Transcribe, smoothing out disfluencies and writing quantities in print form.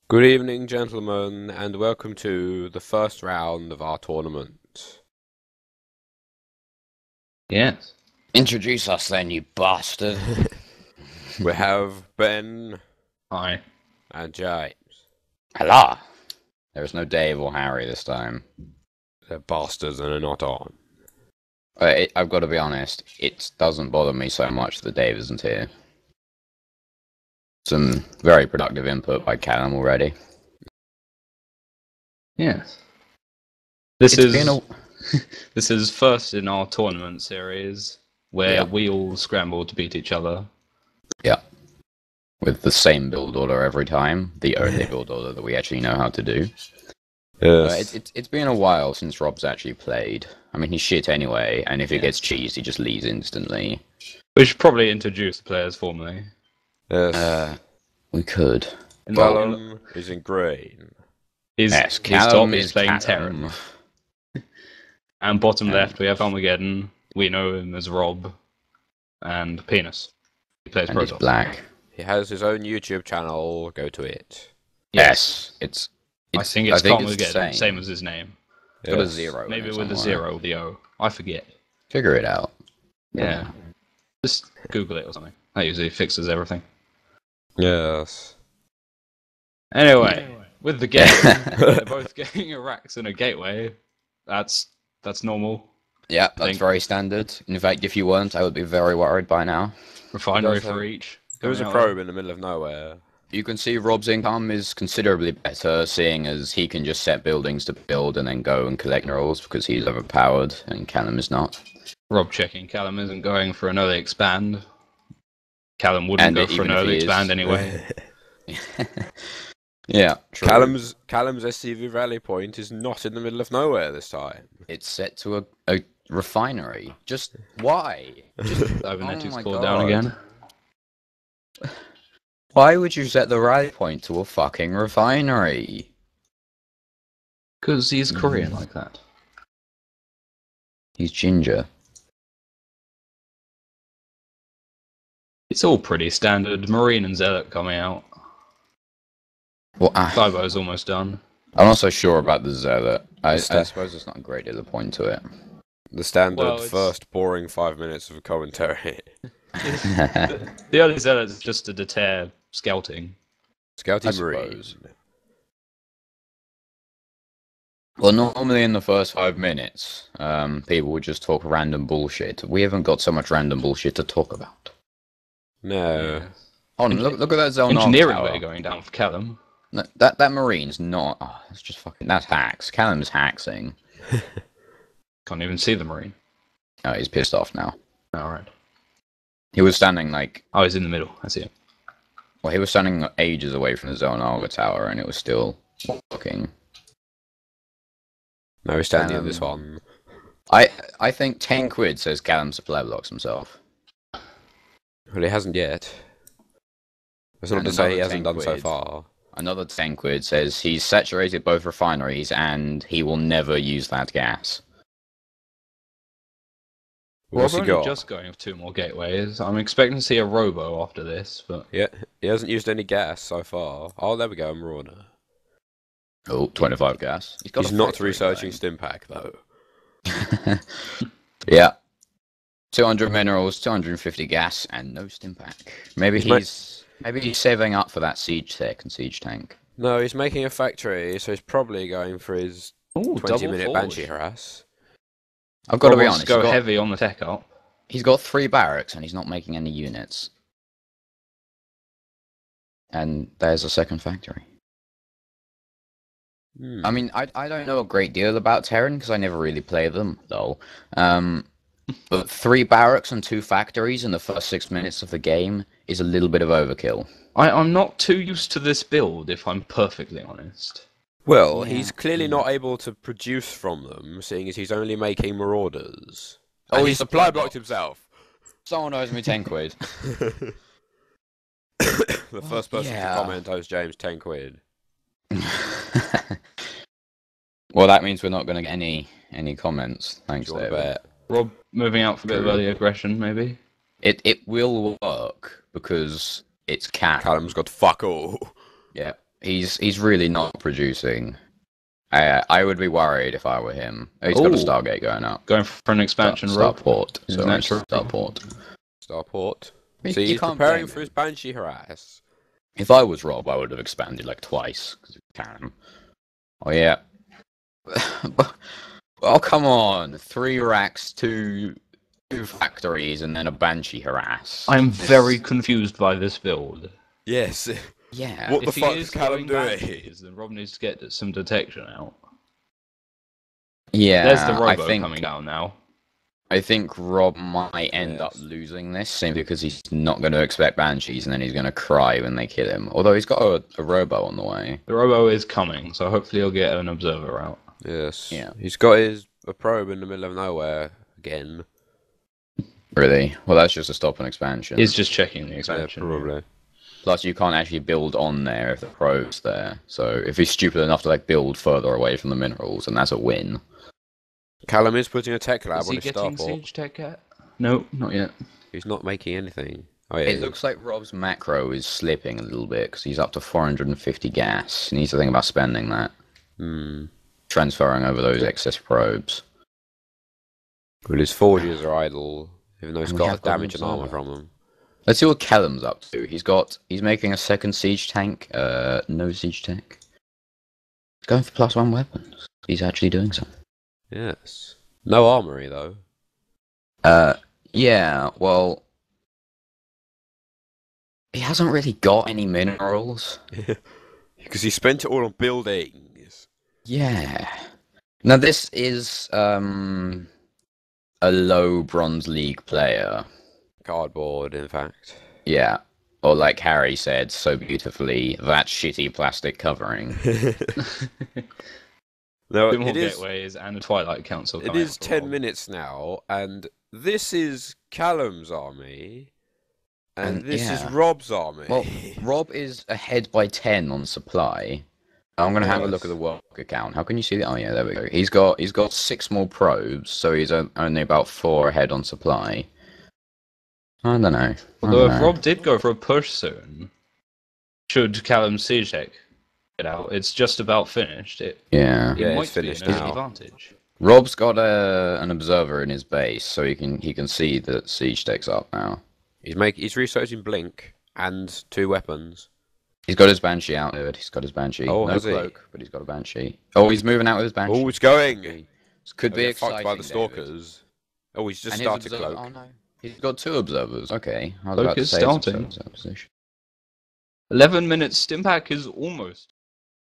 Good evening, gentlemen, and welcome to the first round of our tournament. Yes. Introduce us then, you bastard. We have Ben Hi. and James. Hello. There is no Dave or Harry this time. They're bastards and are not on. I've got to be honest, it doesn't bother me so much that Dave isn't here. Some very productive input by Callum already. Yes. This It's been a... this is first in our tournament series where we all scramble to beat each other. Yeah. With the same build order every time. The only build order that we actually know how to do. Yes. It's been a while since Rob's actually played. I mean, he's shit anyway, and if he gets cheesed, he just leaves instantly. We should probably introduce the players formally. Yes. We could. Callum is in green. Yes, His top Callum is is playing Callum. Terran. And bottom left we have Armageddon. We know him as Rob. And Penis. He plays And he's Protoss. black. He has his own YouTube channel. Go to it. Yes, I think it's Armageddon, the same as his name. It's got a Yes. zero. Maybe in it with a somewhere. zero, the O. I forget. Figure it out. Yeah. Just Google it or something. That usually fixes everything. Yes. Anyway, with the game, they're both getting a Rax and a Gateway. That's normal. Yeah, that's very standard. In fact, if you weren't, I would be very worried by now. Refinery It does for have- each. There is a Coming out probe in the middle of nowhere. You can see Rob's income is considerably better, seeing as he can just set buildings to build and then go and collect minerals because he's overpowered and Callum is not. Rob checking. Callum isn't going for an early expand. Callum wouldn't And go for even an if early he is- expand anyway. Yeah, true. Callum's SCV rally point is not in the middle of nowhere this time. It's set to a refinery. Just why? Just, Cybernetics my called down God. again. Why would you set the rally point to a fucking refinery? Because he's Korean like that. He's ginger. It's all pretty standard. Marine and Zealot coming out. Well, Cybo's almost done. I'm not so sure about the Zealot. I sta- suppose there's not a great deal of point to it. The standard Well, it's- first boring 5 minutes of commentary. The early Zealot is just to deter scouting. Scouting I Marine. suppose. Well, normally in the first 5 minutes, people would just talk random bullshit. We haven't got so much random bullshit to talk about. No. Hold on, look at that Zelnar Engineering tower. way going down for Callum. No, that Marine's not... Oh, that's just fucking... That's hacks. Callum's haxing. Can't even see the Marine. Oh, he's pissed off now. Alright. He was standing like... Oh, he's in the middle. I see him. Well, he was standing ages away from the Zelnar tower and it was still working. No, he's standing in this one. I think 10 quid says Callum supply blocks himself. Well, he hasn't yet. That's not And to say he another hasn't 10 done so quid. far. Another 10 quid says he's saturated both refineries and he will never use that gas. What's he We're got? only just going for 2 more gateways. I'm expecting to see a Robo after this, but Yeah, he hasn't used any gas so far. Oh, there we go, Marauder. Oh, 25 gas. He's not researching Stimpack, though. Yeah. 200 minerals, 250 gas, and no Stimpack. Maybe he's saving up for that siege tech and siege tank. No, he's making a factory, so he's probably going for his ooh, 20-minute double Banshee forge. harass. I've got to be Rob wants honest. to go heavy on the tech up. He's got 3 barracks and he's not making any units. And there's a second factory. I mean, I don't know a great deal about Terran because I never really play them, though. But 3 barracks and 2 factories in the first 6 minutes of the game is a little bit of overkill. I'm not too used to this build, if I'm perfectly honest. Well, Yeah. he's clearly not able to produce from them, seeing as he's only making Marauders. Oh, And he he's supply supply blocked himself. Someone owes me 10 quid. The first person yeah. to comment owes James 10 quid. Well, that means we're not going to get any comments. Thanks, Do you want to David. bet? Rob moving out for a bit of early aggression, maybe? It will work because it's Callum. Callum's got fuck all. Yeah, he's really not producing. I would be worried if I were him. He's got a Ooh. Stargate going up. Going for an expansion, Rob. Starport. Isn't Sorry, that true? Starport. Starport. You See, he's can't preparing blame for him. his Banshee harass. If I was Rob, I would have expanded like twice. Because can. Oh yeah. Oh come on! 3 racks, two factories, and then a Banshee harass. I'm very confused by this build. Yes. Yeah. What the If he fuck is is Callum going doing? Banshees, then Rob needs to get some detection out. Yeah. There's the I Robo think coming down now. I think Rob might end up Yes. losing this simply because he's not going to expect Banshees, and then he's going to cry when they kill him. Although he's got a Robo on the way. The Robo is coming, so hopefully he'll get an observer out. Yes. Yeah. He's got a probe in the middle of nowhere again. Really? Well, that's just a stop and expansion. He's just checking the Yeah, expansion. probably. Plus, you can't actually build on there if the probe's there. So if he's stupid enough to like build further away from the minerals, then that's a win. Callum is putting a tech lab Is on he his getting starport. siege tech yet? No, not yet. He's not making anything. Oh yeah. It looks like Rob's macro is slipping a little bit because he's up to 450 gas. He needs to think about spending that, Hmm. transferring over those excess probes. Well, his forges are idle, even though he's And we got have got an damage and armor observer. from them. Let's see what Callum's up to. He's making a second siege tank. No siege tank. He's going for +1 weapons. He's actually doing something. Yes. No armory though. Yeah. Well, he hasn't really got any minerals. Because he spent it all on buildings. Yeah. Now this is a low Bronze League player. Cardboard, in fact. Yeah. Or like Harry said so beautifully, that shitty plastic covering. No, Two more it is. gateways and a Twilight Council. It coming is up for 10 Rob. minutes now, and this is Callum's army, and And, this is yeah. Rob's army. Well, Rob is ahead by 10 on supply. I'm gonna have a look at Yes. the work account. How can you see that? Oh yeah, there we go. He's got 6 more probes, so he's only about 4 ahead on supply. I don't know. Although if Rob did go for a push soon, should Callum's siege tech get out, it's just about finished. It Yeah. Yeah, might it's be finished an now. advantage. Rob's got an observer in his base, so he can see that siege tech's up now. He's researching Blink and 2 weapons. He's got his banshee out, dude. He's got his banshee. Oh, no has he? cloak, but he's got a banshee. Oh, he's moving out with his banshee. Oh, it's going! This could He'll be get exciting. fucked by the David. stalkers. Oh, he's just And his started observer- cloak. Oh no, he's got 2 observers. Okay, I was Cloak about to is say his starting. observer's out of position. 11 minutes. Stimpack is almost